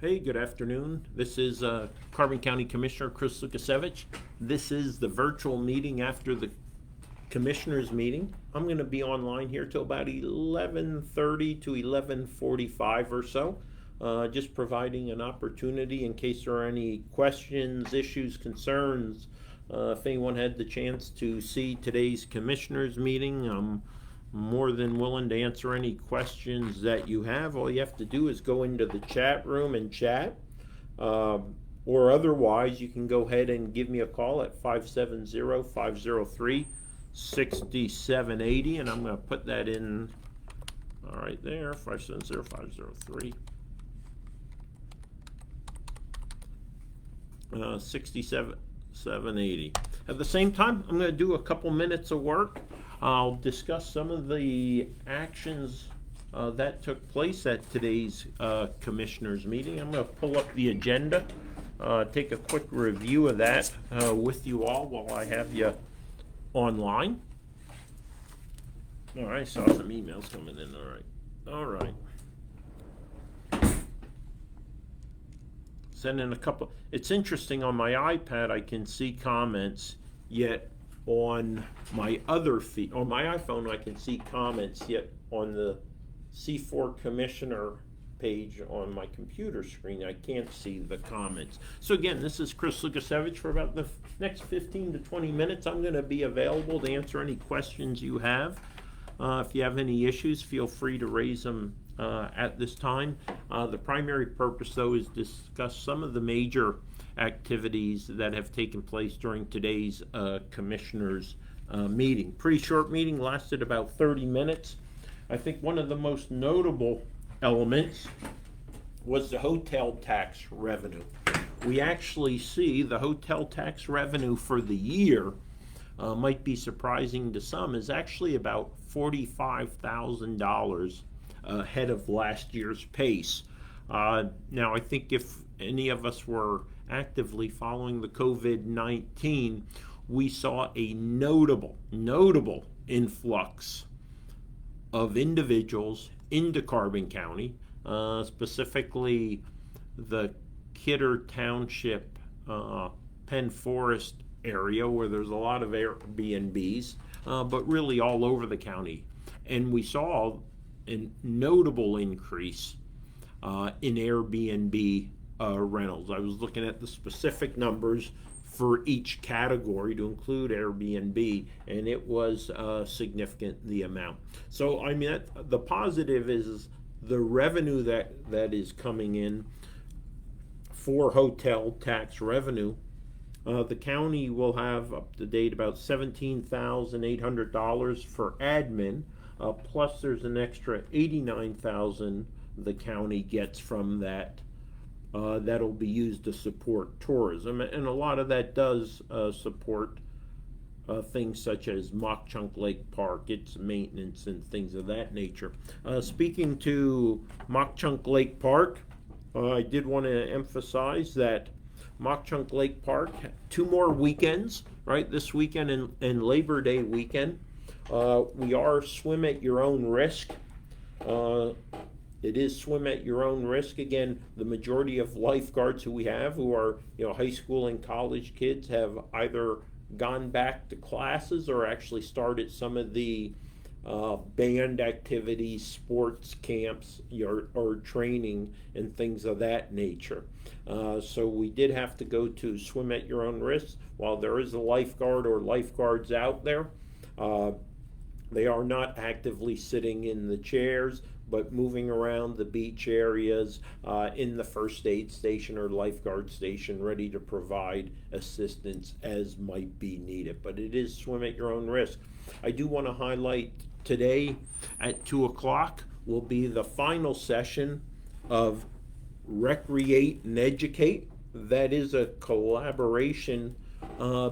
Hey, good afternoon. This is Carbon County Commissioner Chris Civic. This is the virtual meeting after the commissioners meeting. I'm going to be online here till about 11:30 to 11:45 or so, just providing an opportunity in case there are any questions, issues, concerns. If anyone had the chance to see today's commissioners meeting, I'm more than willing to answer any questions that you have. All you have to do is go into the chat room and chat. Or otherwise, you can go ahead and give me a call at 570-503-6780, and I'm going to put that in right there, 570-503. 6780. At the same time, I'm going to do a couple minutes of work. I'll discuss some of the actions that took place at today's commissioners meeting. I'm going to pull up the agenda, take a quick review of that with you all while I have you online. All right, I saw some emails coming in. All right. Sending a couple. It's interesting, on my iPad I can see comments, yet on my other feed, on my iPhone I can see comments, yet on the C4 Commissioner page on my computer screen I can't see the comments. So again, this is Chris Lukasevich. For about the next 15 to 20 minutes I'm going to be available to answer any questions you have. If you have any issues, feel free to raise them at this time. The primary purpose, though, is to discuss some of the major activities that have taken place during today's commissioners meeting. Pretty short meeting, lasted about 30 minutes. I think one of the most notable elements was the hotel tax revenue. We actually see the hotel tax revenue for the year, might be surprising to some, is actually about $45,000 ahead of last year's pace. Now, I think if any of us were actively following the COVID-19, we saw a notable influx of individuals into Carbon County, specifically the Kidder Township, Penn Forest area, where there's a lot of Airbnbs, but really all over the county. And we saw a notable increase in Airbnb rentals. I was looking at the specific numbers for each category to include Airbnb, and it was significant, the amount. So I mean, the positive is the revenue that is coming in for hotel tax revenue. The county will have up to date about $17,800 for admin, plus there's an extra $89,000 the county gets from that. That'll be used to support tourism, and a lot of that does support things such as Mock Chunk Lake Park, its maintenance and things of that nature. Speaking to Mock Chunk Lake Park, I did want to emphasize that Mock Chunk Lake Park, 2 more weekends, right? This weekend and Labor Day weekend. We are swim at your own risk. It is swim at your own risk. Again, the majority of lifeguards who we have, who are high school and college kids, have either gone back to classes or actually started some of the band activities, sports camps, or training and things of that nature. So we did have to go to swim at your own risk. While there is a lifeguard or lifeguards out there, they are not actively sitting in the chairs, but moving around the beach areas in the first aid station or lifeguard station, ready to provide assistance as might be needed. But it is swim at your own risk. I do want to highlight today at 2 o'clock will be the final session of Recreate and Educate. That is a collaboration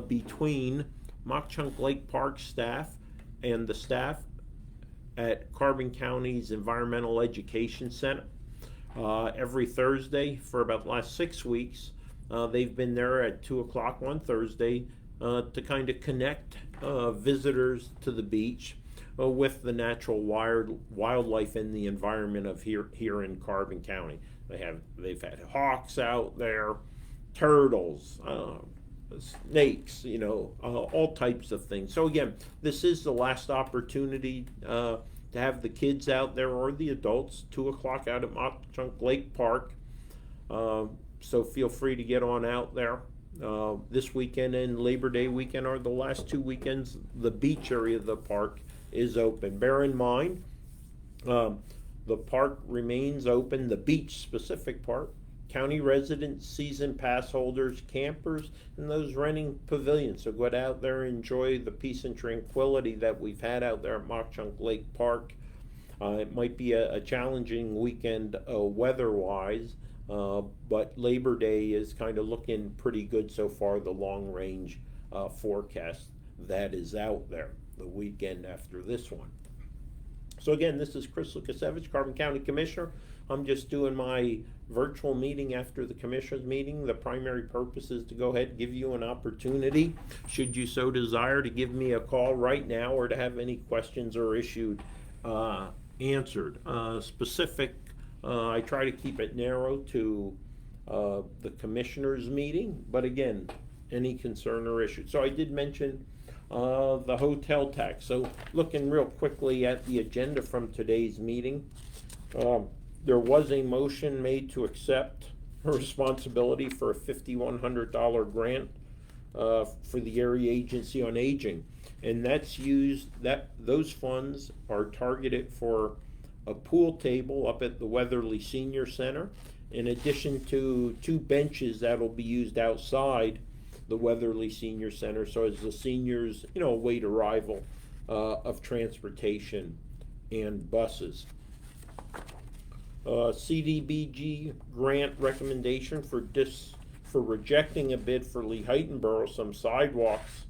between Mock Chunk Lake Park staff and the staff at Carbon County's Environmental Education Center. Every Thursday for about the last 6 weeks, they've been there at 2 o'clock on Thursday to kind of connect visitors to the beach with the natural wildlife and the environment of here in Carbon County. They've had hawks out there, turtles, snakes, all types of things. So again, this is the last opportunity to have the kids out there or the adults, 2 o'clock out at Mock Chunk Lake Park. So feel free to get on out there. This weekend and Labor Day weekend are the last 2 weekends. The beach area of the park is open. Bear in mind, the park remains open, the beach specific part. County residents, season pass holders, campers, and those renting pavilions. So go out there and enjoy the peace and tranquility that we've had out there at Mock Chunk Lake Park. It might be a challenging weekend weather-wise, but Labor Day is kind of looking pretty good so far, the long-range forecast that is out there the weekend after this one. So again, this is Chris Lukasevich, Carbon County Commissioner. I'm just doing my virtual meeting after the Commissioners meeting. The primary purpose is to go ahead and give you an opportunity, should you so desire, to give me a call right now or to have any questions or issues answered. I try to keep it narrow to the Commissioners meeting, but again, any concern or issue. So I did mention the hotel tax. So looking real quickly at the agenda from today's meeting, there was a motion made to accept responsibility for a $5,100 grant for the Area Agency on Aging, and those funds are targeted for a pool table up at the Weatherly Senior Center, in addition to 2 benches that'll be used outside the Weatherly Senior Center, so as the seniors, await arrival of transportation and buses. CDBG grant recommendation for rejecting a bid for Lehightonboro, some sidewalks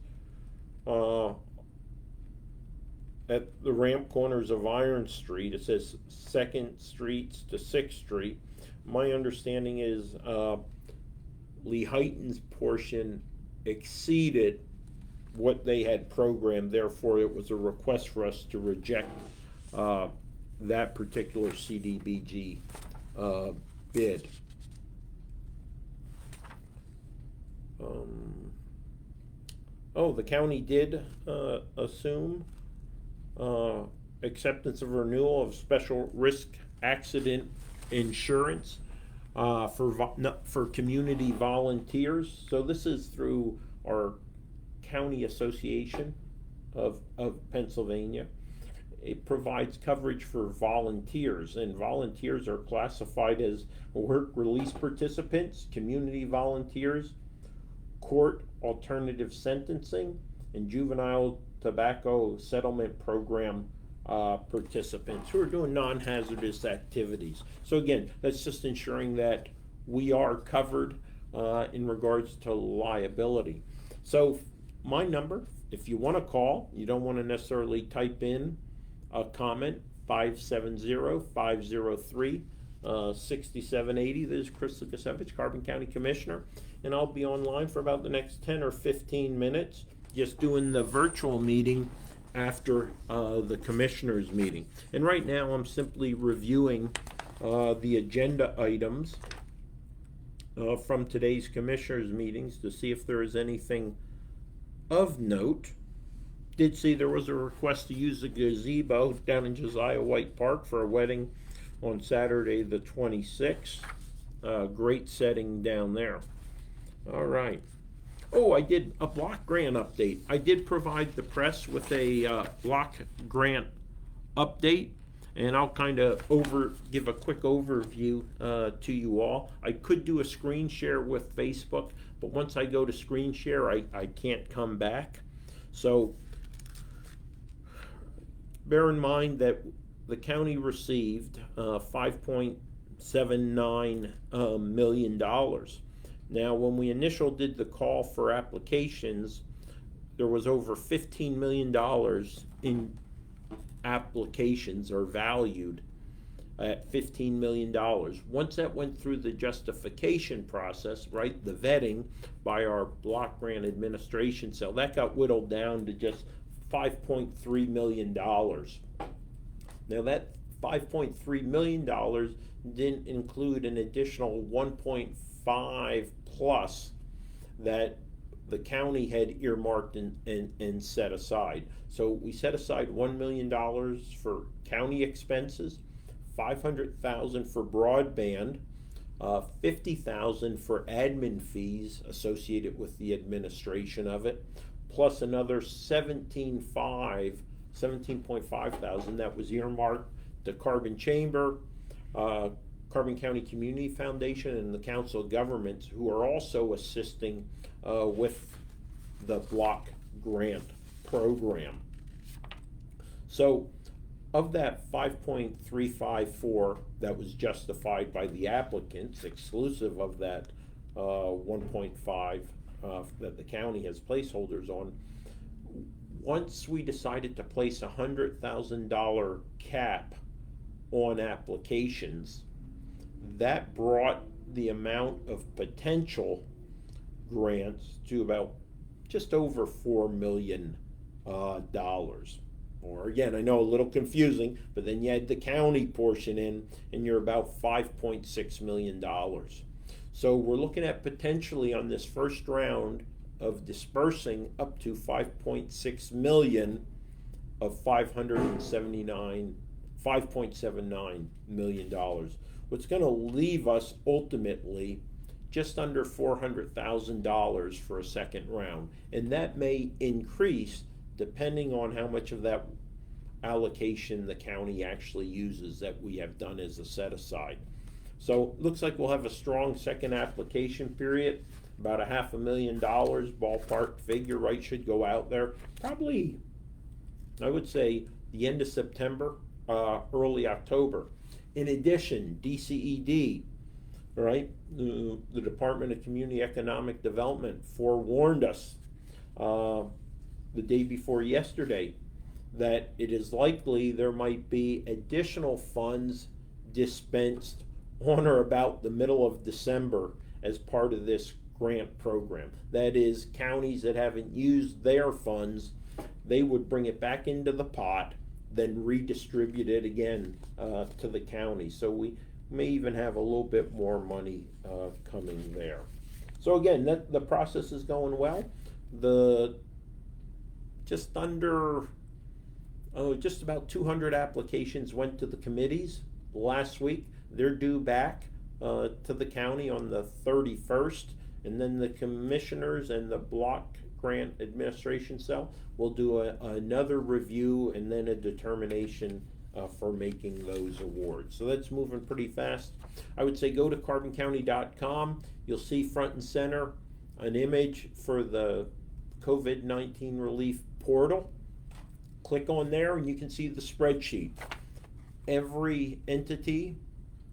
at the ramp corners of Iron Street. It says 2nd Street to 6th Street. My understanding is Lehighton's portion exceeded what they had programmed, therefore it was a request for us to reject that particular CDBG bid. The county did assume acceptance of renewal of special risk accident insurance for community volunteers. So this is through our county association of Pennsylvania. It provides coverage for volunteers, and volunteers are classified as work release participants, community volunteers, court alternative sentencing, and juvenile tobacco settlement program participants who are doing non-hazardous activities. So again, that's just ensuring that we are covered in regards to liability. So my number, if you want to call, you don't want to necessarily type in a comment, 570-503-6780. This is Chris Lukasevich, Carbon County Commissioner, and I'll be online for about the next 10 or 15 minutes, just doing the virtual meeting after the Commissioners meeting. And right now I'm simply reviewing the agenda items from today's Commissioners meetings to see if there is anything of note. Did see there was a request to use the gazebo down in Josiah White Park for a wedding on Saturday the 26th. Great setting down there. All right. I did a block grant update. I did provide the press with a block grant update, and I'll kind of give a quick overview to you all. I could do a screen share with Facebook, but once I go to screen share, I can't come back. So bear in mind that the county received $5.79 million. Now, when we initially did the call for applications, there was over $15 million in applications, or valued at $15 million. Once that went through the justification process, right, the vetting by our block grant administration cell, that got whittled down to just $5.3 million. Now that $5.3 million didn't include an additional 1.5 plus that the county had earmarked and set aside. So we set aside $1 million for county expenses, $500,000 for broadband, $50,000 for admin fees associated with the administration of it, plus another 17.5 thousand that was earmarked to Carbon Chamber, Carbon County Community Foundation, and the Council of Governments, who are also assisting with the block grant program. So of that 5.354 that was justified by the applicants, exclusive of that 1.5 that the county has placeholders on, once we decided to place a $100,000 cap on applications, that brought the amount of potential grants to about just over $4 million. Or again, I know a little confusing, but then you add the county portion in and you're about $5.6 million. So we're looking at potentially on this first round of dispersing up to 5.6 million of $5.79 million, what's going to leave us ultimately just under $400,000 for a second round. And that may increase depending on how much of that allocation the county actually uses that we have done as a set aside. So looks like we'll have a strong second application period, about $500,000 ballpark figure, right, should go out there. Probably, I would say, the end of September, early October. In addition, DCED, right, the Department of Community Economic Development forewarned us the day before yesterday that it is likely there might be additional funds dispensed on or about the middle of December as part of this grant program. That is, counties that haven't used their funds, they would bring it back into the pot, then redistribute it again to the county. So we may even have a little bit more money coming there. So again, the process is going well. Just about 200 applications went to the committees last week. They're due back to the county on the 31st, and then the commissioners and the block grant administration cell will do another review and then a determination for making those awards. So that's moving pretty fast. I would say go to carboncounty.com. You'll see front and center an image for the COVID-19 relief portal. Click on there and you can see the spreadsheet. Every entity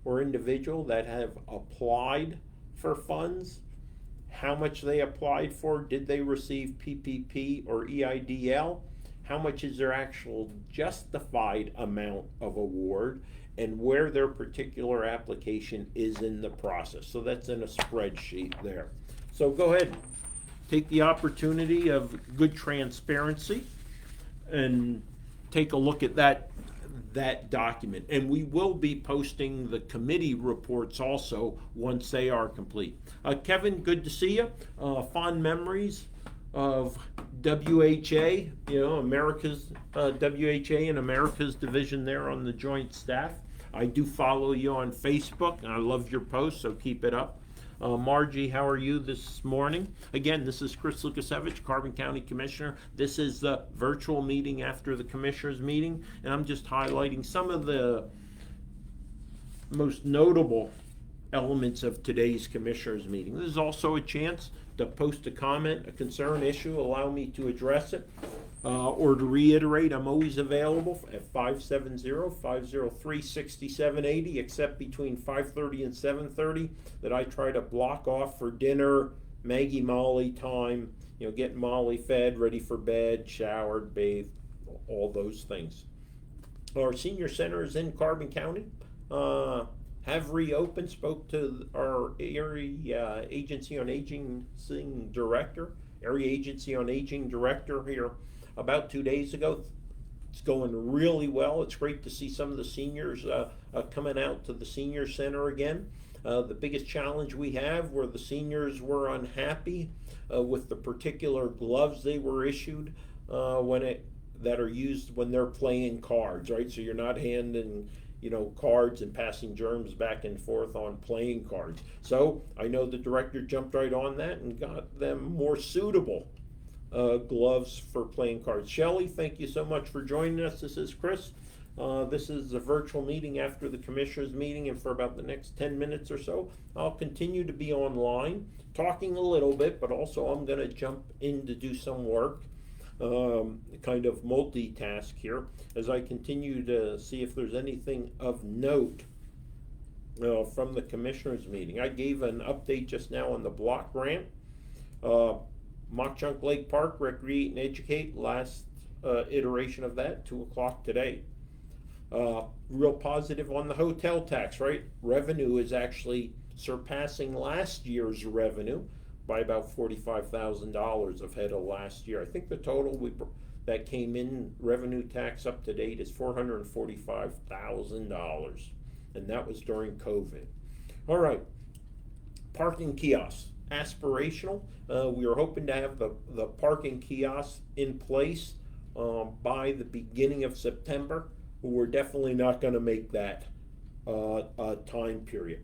or individual that have applied for funds, how much they applied for, did they receive PPP or EIDL, how much is their actual justified amount of award, and where their particular application is in the process. So that's in a spreadsheet there. So go ahead, take the opportunity of good transparency and take a look at that document. And we will be posting the committee reports also once they are complete. Kevin, good to see you. Fond memories of WHA, America's WHA and America's division there on the joint staff. I do follow you on Facebook, and I love your posts, so keep it up. Margie, how are you this morning? Again, this is Chris Lukasevich, Carbon County Commissioner. This is the virtual meeting after the Commissioners meeting, and I'm just highlighting some of the most notable elements of today's Commissioners meeting. This is also a chance to post a comment, a concern, issue, allow me to address it, or to reiterate, I'm always available at 570-503-6780, except between 5:30 and 7:30 that I try to block off for dinner, Maggie Molly time, get Molly fed, ready for bed, showered, bathed, all those things. Our senior centers in Carbon County have reopened. Spoke to our area agency on aging director here about 2 days ago. It's going really well. It's great to see some of the seniors coming out to the senior center again. The biggest challenge we have where the seniors were unhappy with the particular gloves they were issued that are used when they're playing cards, right? So you're not handing cards and passing germs back and forth on playing cards. So I know the director jumped right on that and got them more suitable gloves for playing cards. Shelley, thank you so much for joining us. This is Chris. This is a virtual meeting after the commissioners meeting, and for about the next 10 minutes or so, I'll continue to be online, talking a little bit, but also I'm going to jump in to do some work, kind of multitask here, as I continue to see if there's anything of note from the commissioners meeting. I gave an update just now on the block grant. Mock Chunk Lake Park, Recreate and Educate, last iteration of that, 2 o'clock today. Real positive on the hotel tax, right? Revenue is actually surpassing last year's revenue by about $45,000 ahead of last year. I think the total that came in revenue tax up to date is $445,000, and that was during COVID. All right, parking kiosks, aspirational. We are hoping to have the parking kiosks in place by the beginning of September. We're definitely not going to make that time period.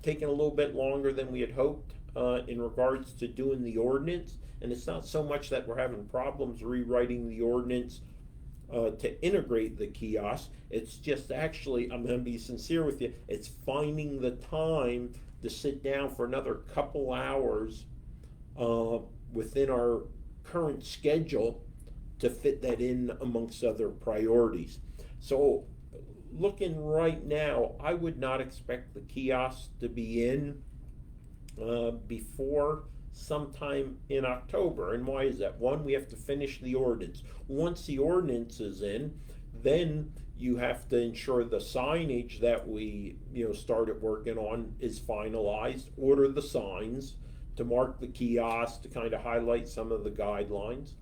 Taking a little bit longer than we had hoped in regards to doing the ordinance, and it's not so much that we're having problems rewriting the ordinance to integrate the kiosk. It's just actually, I'm going to be sincere with you, it's finding the time to sit down for another couple hours within our current schedule to fit that in amongst other priorities. So looking right now, I would not expect the kiosk to be in before sometime in October. And why is that? One, we have to finish the ordinance. Once the ordinance is in, then you have to ensure the signage that we started working on is finalized, order the signs to mark the kiosk to kind of highlight some of the guidelines.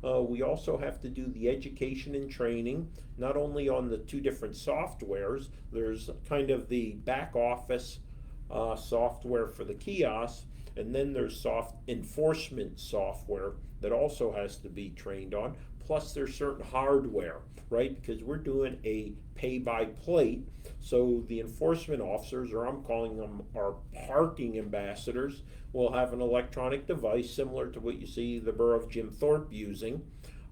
We also have to do the education and training, not only on the 2 different softwares. There's kind of the back office software for the kiosks, and then there's enforcement software that also has to be trained on. Plus there's certain hardware, right? Because we're doing a pay-by-plate, so the enforcement officers, or I'm calling them our parking ambassadors, will have an electronic device similar to what you see the Borough of Jim Thorpe using.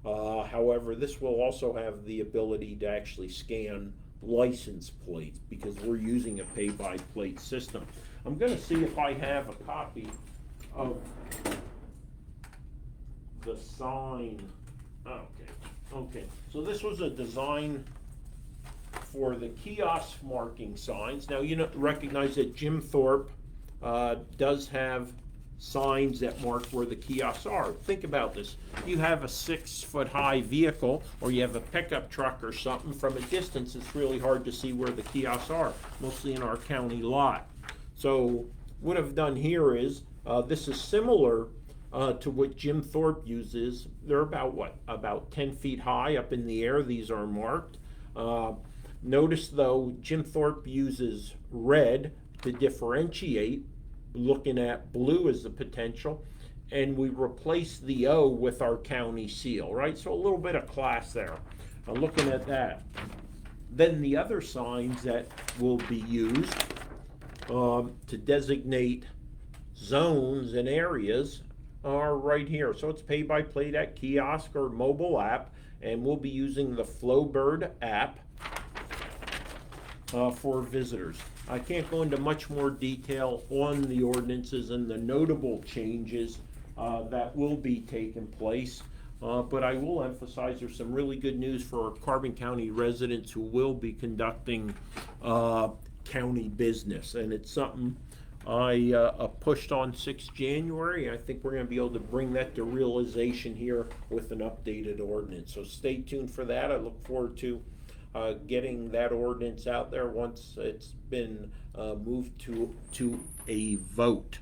However, this will also have the ability to actually scan license plates because we're using a pay-by-plate system. I'm going to see if I have a copy of the sign. Okay. So this was a design for the kiosk marking signs. Now recognize that Jim Thorpe does have signs that mark where the kiosks are. Think about this. You have a 6-foot-high vehicle, or you have a pickup truck or something. From a distance, it's really hard to see where the kiosks are, mostly in our county lot. So what I've done here is, this is similar to what Jim Thorpe uses. They're about 10 feet high up in the air. These are marked. Notice though, Jim Thorpe uses red to differentiate, looking at blue as the potential, and we replace the O with our county seal, right? So a little bit of class there. Looking at that. Then the other signs that will be used to designate zones and areas are right here. So it's pay by plate at kiosk or mobile app, and we'll be using the Flowbird app for visitors. I can't go into much more detail on the ordinances and the notable changes that will be taking place, but I will emphasize there's some really good news for our Carbon County residents who will be conducting county business, and it's something I pushed on 6 January. I think we're going to be able to bring that to realization here with an updated ordinance. So stay tuned for that. I look forward to getting that ordinance out there once it's been moved to a vote.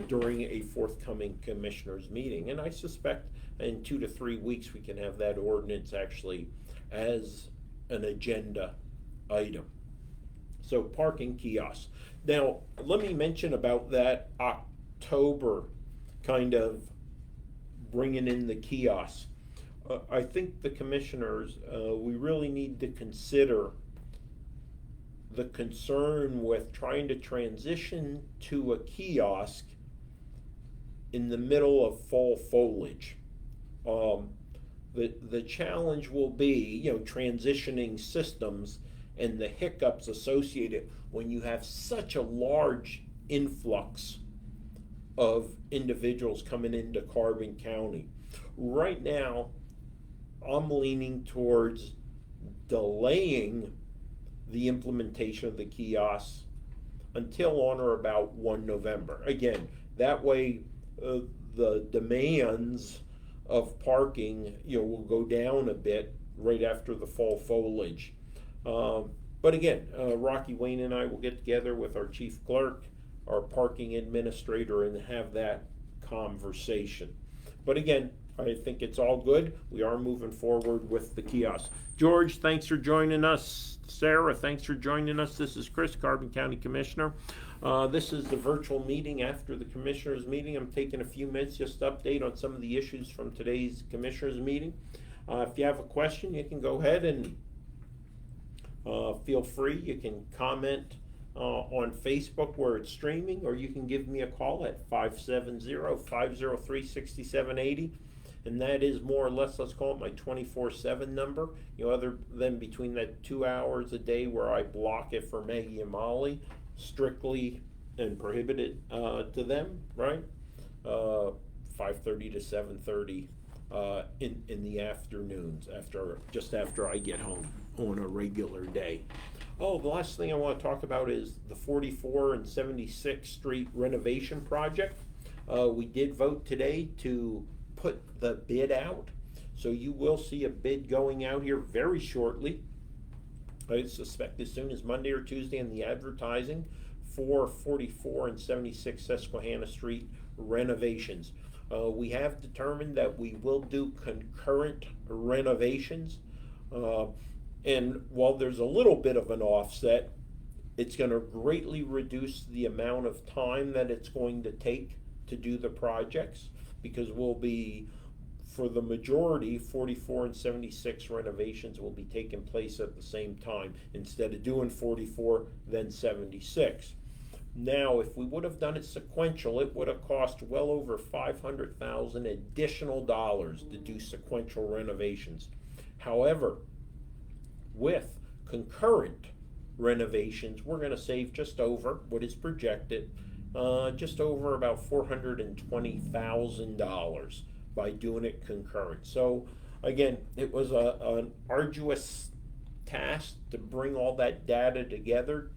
during a forthcoming commissioners meeting. And I suspect in 2 to 3 weeks we can have that ordinance actually as an agenda item. So parking kiosks. Now, let me mention about that October kind of bringing in the kiosks. I think the commissioners, we really need to consider the concern with trying to transition to a kiosk in the middle of fall foliage. The challenge will be, transitioning systems and the hiccups associated when you have such a large influx of individuals coming into Carbon County. Right now, I'm leaning towards delaying the implementation of the kiosks until on or about 1 November. Again, that way the demands of parking will go down a bit right after the fall foliage. But again, Rocky Wayne and I will get together with our chief clerk, our parking administrator, and have that conversation. But again, I think it's all good. We are moving forward with the kiosk. George, thanks for joining us. Sarah, thanks for joining us. This is Chris, Carbon County Commissioner. This is the virtual meeting after the Commissioners meeting. I'm taking a few minutes just to update on some of the issues from today's Commissioners meeting. If you have a question, you can go ahead and feel free. You can comment on Facebook where it's streaming, or you can give me a call at 570-503-6780. And that is more or less, let's call it my 24/7 number. Other than between that 2 hours a day where I block it for Maggie and Molly, strictly and prohibited to them, right? 5:30 to 7:30 in the afternoons, just after I get home on a regular day. Oh, the last thing I want to talk about is the 44 and 76th Street renovation project. We did vote today to put the bid out, so you will see a bid going out here very shortly. I suspect as soon as Monday or Tuesday in the advertising for 44 and 76 Susquehanna Street renovations. We have determined that we will do concurrent renovations, and while there's a little bit of an offset, it's going to greatly reduce the amount of time that it's going to take to do the projects, because we'll be, for the majority, 44 and 76 renovations will be taking place at the same time, instead of doing 44 then 76. Now, if we would have done it sequential, it would have cost well over $500,000 additional dollars to do sequential renovations. However, with concurrent renovations, we're going to save just over what is projected, just over about $420,000 by doing it concurrent. So again, it was an arduous task to bring all that data together,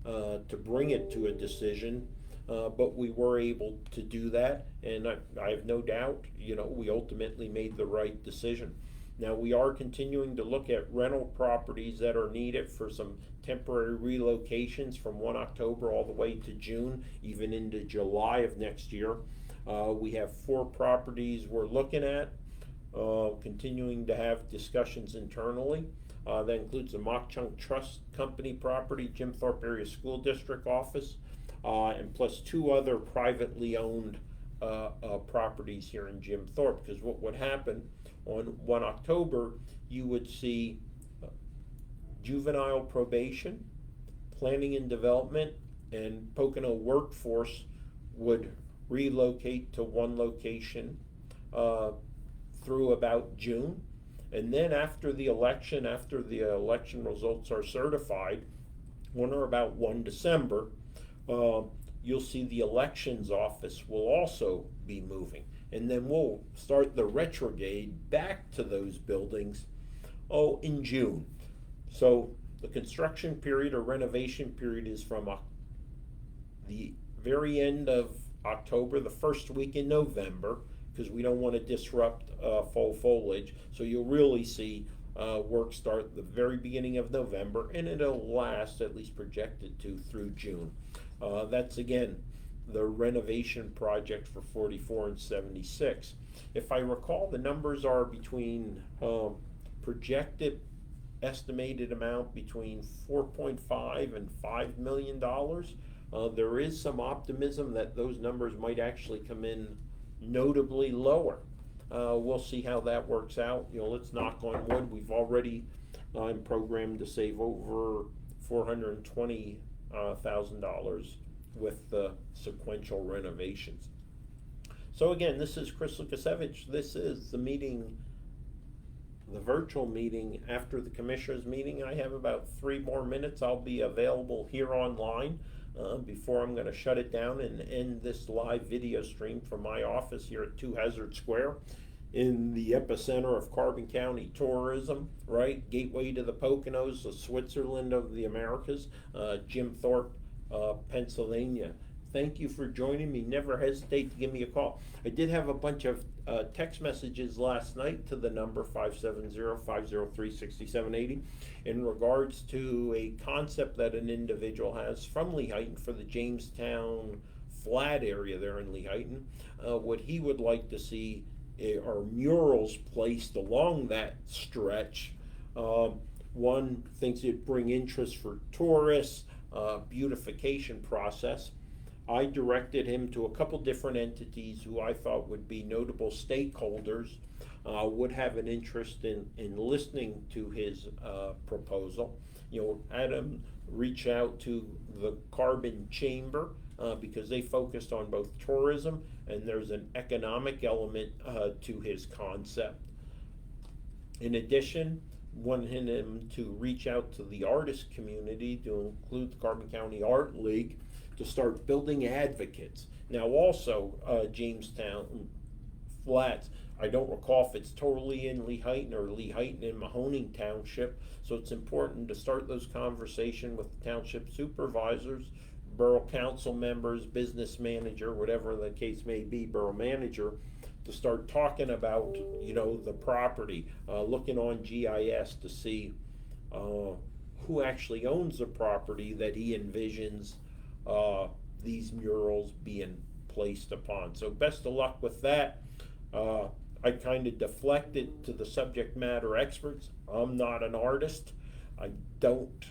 to bring it to a decision, but we were able to do that, and I have no doubt, we ultimately made the right decision. Now, we are continuing to look at rental properties that are needed for some temporary relocations from 1 October all the way to June, even into July of next year. We have 4 properties we're looking at, continuing to have discussions internally. That includes the Mock Chunk Trust Company property, Jim Thorpe Area School District office, and plus 2 other privately owned properties here in Jim Thorpe. Because what would happen on 1 October, you would see juvenile probation, planning and development, and Pocono workforce would relocate to one location through about June. And then after the election results are certified, on or about 1 December, you'll see the elections office will also be moving. And then we'll start the retrograde back to those buildings, in June. So the construction period or renovation period is from the very end of October, the first week in November, because we don't want to disrupt fall foliage. So you'll really see work start the very beginning of November, and it'll last, at least projected to, through June. That's again the renovation project for 44 and 76. If I recall, the numbers are between projected estimated amount between 4.5 and $5 million. There is some optimism that those numbers might actually come in notably lower. We'll see how that works out. Let's knock on wood. We've already programmed to save over $420,000 with the sequential renovations. So again, this is Chris Lukasiewicz. This is the meeting, the virtual meeting after the commissioners meeting. I have about 3 more minutes. I'll be available here online before I'm going to shut it down and end this live video stream from my office here at 2 Hazard Square in the epicenter of Carbon County tourism, right? Gateway to the Poconos, the Switzerland of the Americas, Jim Thorpe, Pennsylvania. Thank you for joining me. Never hesitate to give me a call. I did have a bunch of text messages last night to the number 570-503-6780 in regards to a concept that an individual has from Lehighton for the Jamestown flat area there in Lehighton. What he would like to see are murals placed along that stretch. One thinks it'd bring interest for tourists, beautification process. I directed him to a couple different entities who I thought would be notable stakeholders, would have an interest in listening to his proposal. Had him reach out to the Carbon Chamber because they focused on both tourism and there's an economic element to his concept. In addition, wanted him to reach out to the artist community to include the Carbon County Art League to start building advocates. Now also, Jamestown Flats, I don't recall if it's totally in Lehighton or Lehighton and Mahoning Township, so it's important to start those conversations with the township supervisors, borough council members, business manager, whatever the case may be, borough manager, to start talking about, the property, looking on GIS to see who actually owns the property that he envisions these murals being placed upon. So best of luck with that. I kind of deflected to the subject matter experts. I'm not an artist. I don't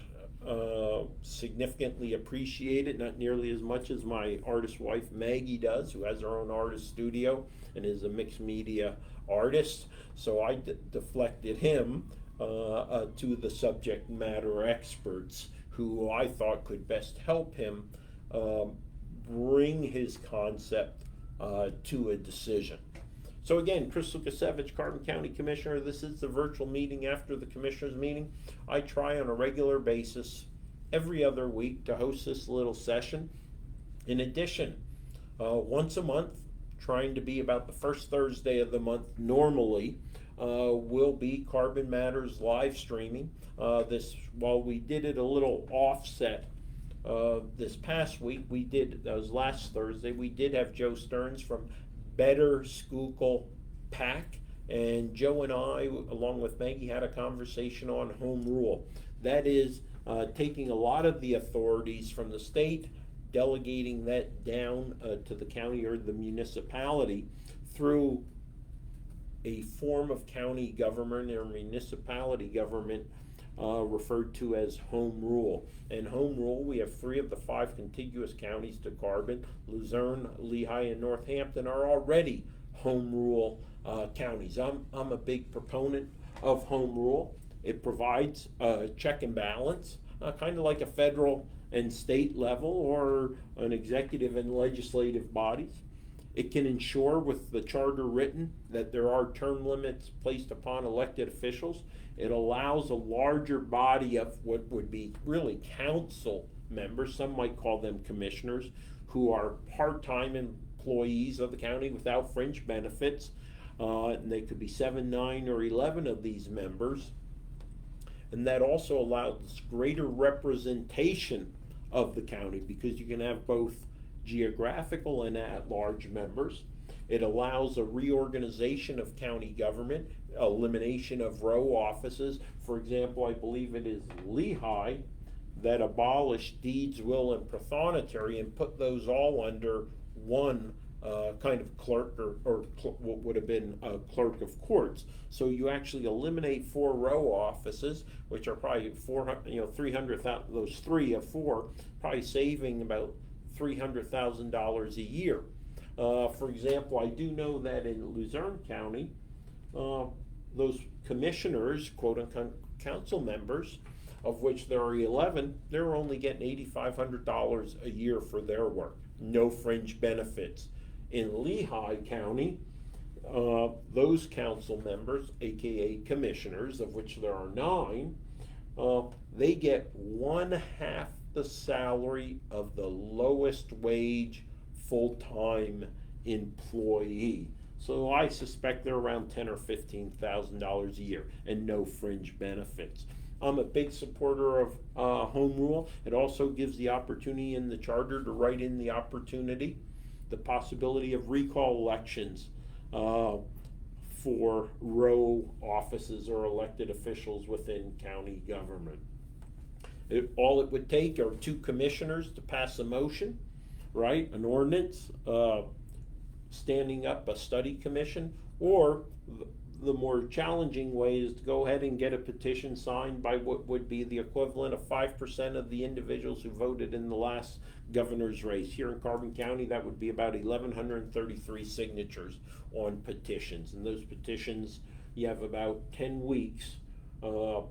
significantly appreciate it, not nearly as much as my artist wife Maggie does, who has her own artist studio and is a mixed media artist. So I deflected him to the subject matter experts who I thought could best help him bring his concept to a decision. So again, Chris Lukasiewicz, Carbon County Commissioner. This is the virtual meeting after the Commissioners meeting. I try on a regular basis every other week to host this little session. In addition, once a month, trying to be about the first Thursday of the month normally, will be Carbon Matters live streaming. While we did it a little offset this past week, that was last Thursday, we did have Joe Stearns from Better Schuylkill PAC, and Joe and I, along with Maggie, had a conversation on home rule. That is taking a lot of the authorities from the state, delegating that down to the county or the municipality through a form of county government or municipality government referred to as home rule. And home rule, we have 3 of the 5 contiguous counties to Carbon. Luzerne, Lehigh, and Northampton are already home rule counties. I'm a big proponent of home rule. It provides a check and balance, kind of like a federal and state level or an executive and legislative bodies. It can ensure with the charter written that there are term limits placed upon elected officials. It allows a larger body of what would be really council members, some might call them commissioners, who are part-time employees of the county without fringe benefits. And they could be 7, 9, or 11 of these members. And that also allows greater representation of the county because you can have both geographical and at-large members. It allows a reorganization of county government, elimination of row offices. For example, I believe it is Lehigh that abolished deeds, will, and prothonotary and put those all under one kind of clerk, or what would have been a clerk of courts. So you actually eliminate 4 row offices, which are probably 400, 300,000. Those 3 of 4 probably saving about $300,000 a year. For example, I do know that in Luzerne County, those commissioners, quote unquote, council members, of which there are 11, they're only getting $8,500 a year for their work. No fringe benefits. In Lehigh County, those council members, aka commissioners, of which there are 9, they get 1/2 the salary of the lowest wage full-time employee. So I suspect they're around $10,000 or $15,000 a year, and no fringe benefits. I'm a big supporter of home rule. It also gives the opportunity in the charter to write in the possibility of recall elections for row offices or elected officials within county government. All it would take are 2 commissioners to pass a motion, right? An ordinance standing up a study commission, or the more challenging way is to go ahead and get a petition signed by what would be the equivalent of 5% of the individuals who voted in the last governor's race. Here in Carbon County, that would be about 1,133 signatures on petitions. And those petitions, you have about 7 weeks to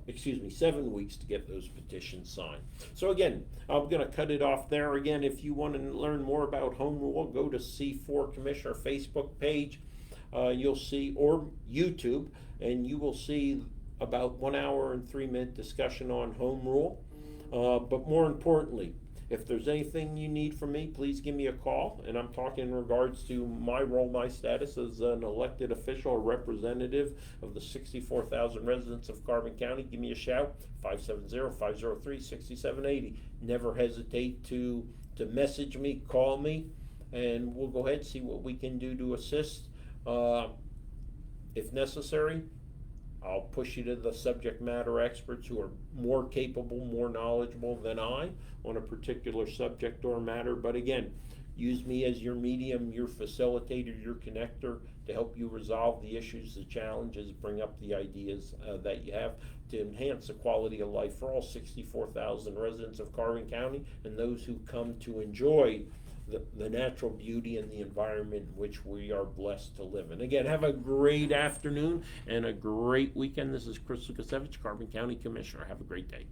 get those petitions signed. So again, I'm going to cut it off there. Again, if you want to learn more about home rule, go to C4 Commissioner Facebook page. You'll see, or YouTube, and you will see about 1 hour and 3-minute discussion on home rule. But more importantly, if there's anything you need from me, please give me a call. And I'm talking in regards to my role, my status as an elected official or representative of the 64,000 residents of Carbon County. Give me a shout, 570-503-6780. Never hesitate to message me, call me, and we'll go ahead and see what we can do to assist. If necessary, I'll push you to the subject matter experts who are more capable, more knowledgeable than I on a particular subject or matter. But again, use me as your medium, your facilitator, your connector to help you resolve the issues, the challenges, bring up the ideas that you have to enhance the quality of life for all 64,000 residents of Carbon County and those who come to enjoy the natural beauty and the environment in which we are blessed to live in. Again, have a great afternoon and a great weekend. This is Chris Lukasiewicz, Carbon County Commissioner. Have a great day.